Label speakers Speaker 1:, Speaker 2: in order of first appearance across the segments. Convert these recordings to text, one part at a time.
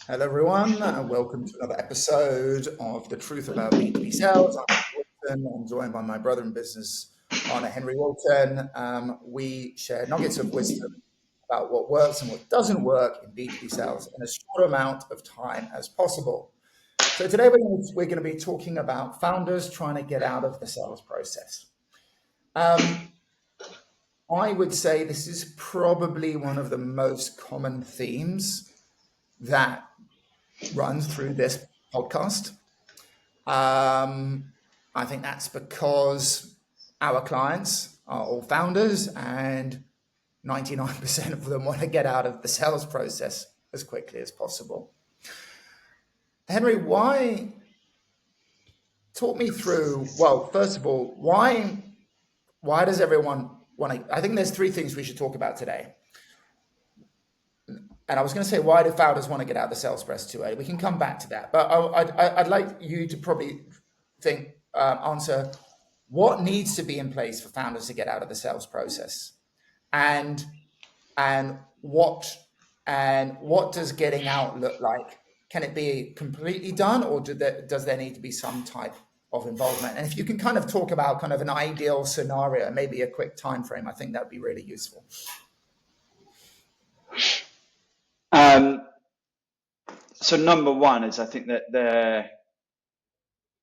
Speaker 1: Hello, everyone, and welcome to another episode of the Truth About B2B Sales. I'm Henry Walton. I'm joined by my brother in business partner, Henry Walton. We share nuggets of wisdom about what works and what doesn't work in B2B sales in as short amount of time as possible. So today we're going to be talking about founders trying to get out of the sales process. I would say this is probably one of the most common themes that runs through this podcast. I think that's because our clients are all founders and 99% of them want to get out of the sales process as quickly as possible. Henry, talk me through, well, first of all, why does everyone want to, I think there's three things we should talk about today. And I was going to say, why do founders want to get out of the sales process too early? We can come back to that. But I'd like you to probably answer what needs to be in place for founders to get out of the sales process, and what does getting out look like? Can it be completely done, or does there need to be some type of involvement? And if you can kind of talk about kind of an ideal scenario, maybe a quick time frame, I think that would be really useful.
Speaker 2: So number one is I think that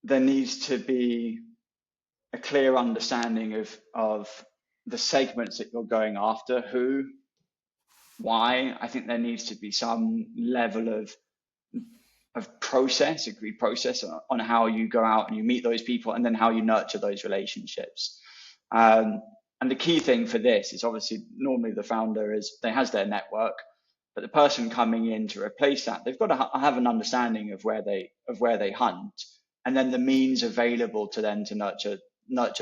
Speaker 2: there needs to be a clear understanding of the segments that you're going after, who, why. I think there needs to be some level of agreed process on how you go out and you meet those people, and then how you nurture those relationships. And the key thing for this is obviously normally the founder has their network, but the person coming in to replace that, they've got to have an understanding of where they hunt, and then the means available to them to nurture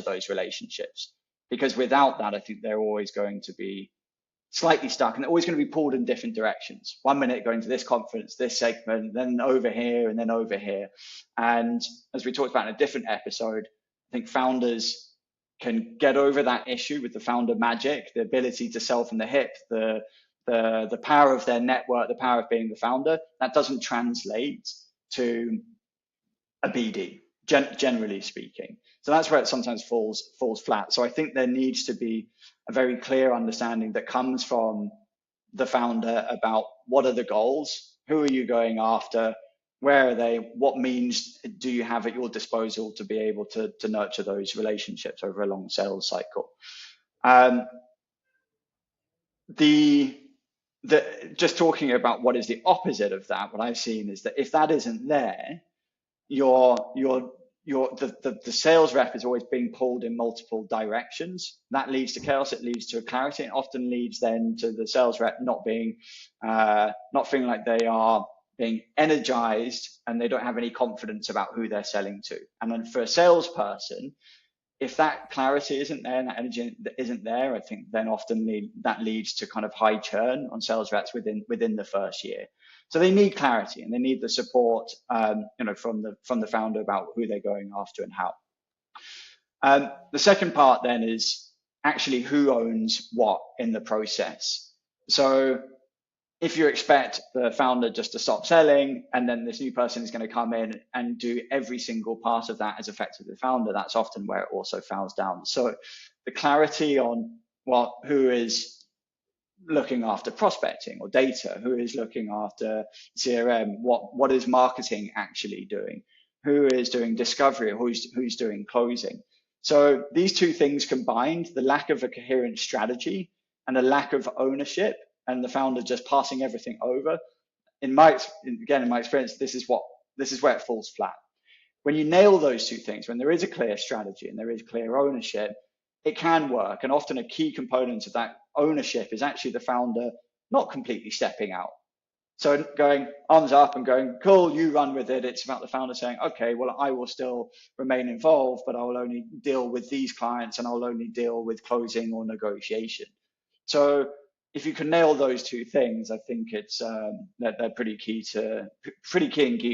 Speaker 2: those relationships. Because without that, I think they're always going to be slightly stuck, and they're always going to be pulled in different directions. 1 minute going to this conference, this segment, then over here, and then over here. And as we talked about in a different episode, I think founders can get over that issue with the founder magic, the ability to sell from the hip, the power of their network, the power of being the founder. That doesn't translate to a BD, generally speaking. So that's where it sometimes falls flat. So I think there needs to be a very clear understanding that comes from the founder about what are the goals, who are you going after, where are they, what means do you have at your disposal to be able to nurture those relationships over a long sales cycle. Just talking about what is the opposite of that, what I've seen is that if that isn't there, the sales rep is always being pulled in multiple directions. That leads to chaos. It leads to clarity. It often leads then to the sales rep not feeling like they are being energized, and they don't have any confidence about who they're selling to. And then for a salesperson, if that clarity isn't there and that energy isn't there, I think then often that leads to kind of high churn on sales reps within the first year. So they need clarity, and they need the support, from the founder about who they're going after and how. The second part then is actually who owns what in the process. So if you expect the founder just to stop selling, and then this new person is going to come in and do every single part of that as effectively the founder, that's often where it also falls down. So the clarity on who is looking after prospecting or data, who is looking after CRM, what is marketing actually doing, who is doing discovery, who's doing closing. So these two things combined, the lack of a coherent strategy and a lack of ownership, and the founder just passing everything over. In my experience, this is where it falls flat. When you nail those two things, when there is a clear strategy and there is clear ownership, it can work. And often a key component of that ownership is actually the founder not completely stepping out. So going arms up and going, cool, you run with it. It's about the founder saying, okay, well, I will still remain involved, but I will only deal with these clients, and I'll only deal with closing or negotiation. So if you can nail those two things, I think it's they're pretty key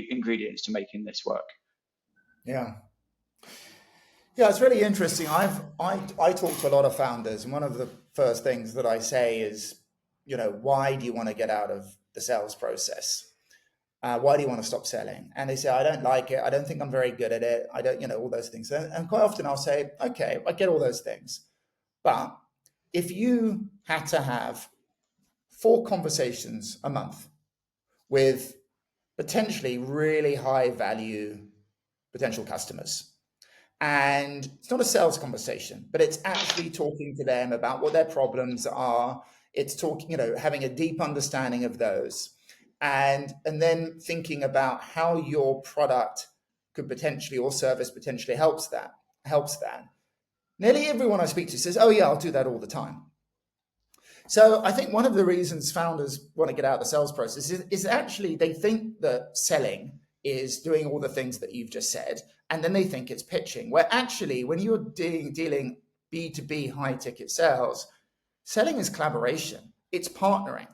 Speaker 2: ingredients to making this work.
Speaker 1: Yeah, it's really interesting. I talk to a lot of founders, and one of the first things that I say is, why do you want to get out of the sales process? Why do you want to stop selling? And they say, I don't like it. I don't think I'm very good at it. I don't, all those things. And quite often I'll say, okay, I get all those things. But if you had to have 4 conversations a month with potentially really high value potential customers, and it's not a sales conversation, but it's actually talking to them about what their problems are. It's talking, having a deep understanding of those, and then thinking about how your product could potentially, or service potentially helps that. Nearly everyone I speak to says, oh yeah, I'll do that all the time. So I think one of the reasons founders want to get out of the sales process is actually they think that selling is doing all the things that you've just said, and then they think it's pitching, where actually when you're dealing B2B high ticket sales, selling is collaboration, it's partnering,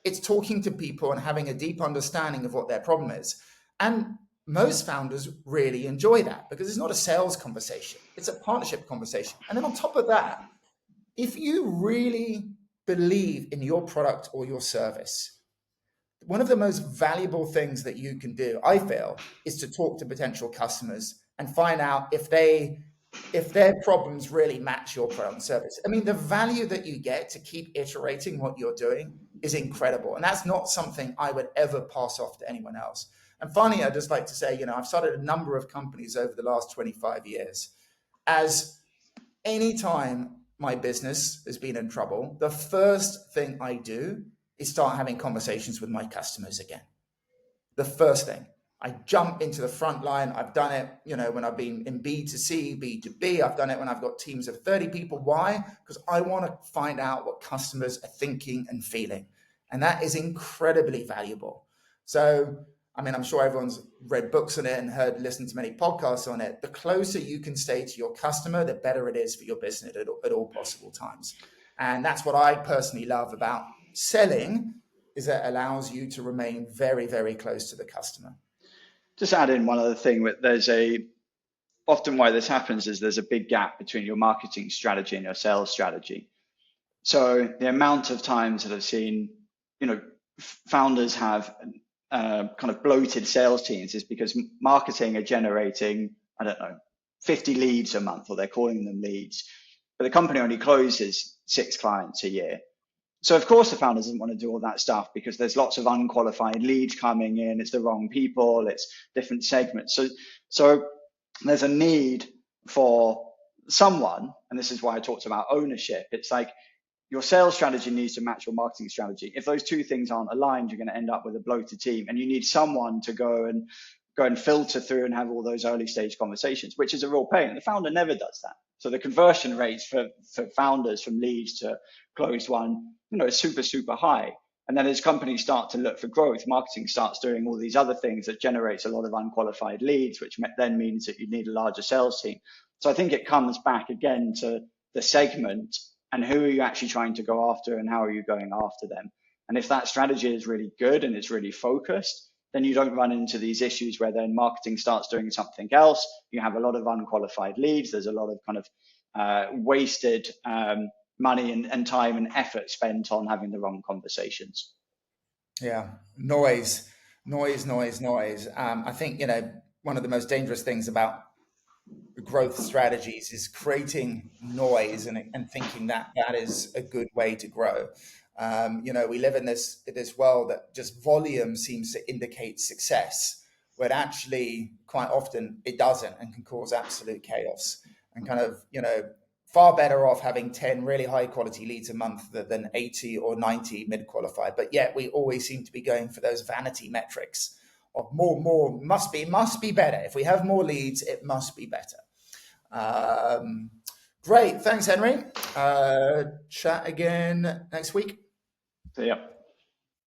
Speaker 1: it's talking to people and having a deep understanding of what their problem is. And most founders really enjoy that because it's not a sales conversation, it's a partnership conversation. And then on top of that, if you really believe in your product or your service, one of the most valuable things that you can do, I feel, is to talk to potential customers and find out if their problems really match your product and service. I mean, the value that you get to keep iterating what you're doing is incredible. And that's not something I would ever pass off to anyone else. And finally, I'd just like to say, I've started a number of companies over the last 25 years. As any time my business has been in trouble, the first thing I do is start having conversations with my customers again. The first thing. I jump into the front line. I've done it, when I've been in B2C, B2B. I've done it when I've got teams of 30 people. Why? Because I want to find out what customers are thinking and feeling. And that is incredibly valuable. So, I'm sure everyone's read books on it and listened to many podcasts on it. The closer you can stay to your customer, the better it is for your business at all possible times. And that's what I personally love about selling, is that it allows you to remain very, very close to the customer.
Speaker 2: Just add in one other thing. Often why this happens is there's a big gap between your marketing strategy and your sales strategy. So the amount of times that I've seen, founders have kind of bloated sales teams is because marketing are generating, 50 leads a month, or they're calling them leads, but the company only closes 6 clients a year. So of course the founder doesn't want to do all that stuff because there's lots of unqualified leads coming in. It's the wrong people. It's different segments. So there's a need for someone, and this is why I talked about ownership. It's like your sales strategy needs to match your marketing strategy. If those two things aren't aligned, you're going to end up with a bloated team, and you need someone to go and filter through and have all those early stage conversations, which is a real pain. And the founder never does that. So the conversion rates for founders from leads to closed one, is super, super high. And then as companies start to look for growth, marketing starts doing all these other things that generates a lot of unqualified leads, which then means that you need a larger sales team. So I think it comes back again to the segment and who are you actually trying to go after and how are you going after them. And if that strategy is really good and it's really focused, then you don't run into these issues where then marketing starts doing something else. You have a lot of unqualified leads. There's a lot of kind of wasted money and time and effort spent on having the wrong conversations.
Speaker 1: Yeah, noise. I think, one of the most dangerous things about growth strategies is creating noise and thinking that is a good way to grow. We live in this world that just volume seems to indicate success, when actually quite often it doesn't, and can cause absolute chaos, and kind of, far better off having 10 really high quality leads a month than 80 or 90 mid qualified. But yet we always seem to be going for those vanity metrics of more must be better. If we have more leads, it must be better. Great. Thanks, Henry. Chat again next week.
Speaker 2: See ya.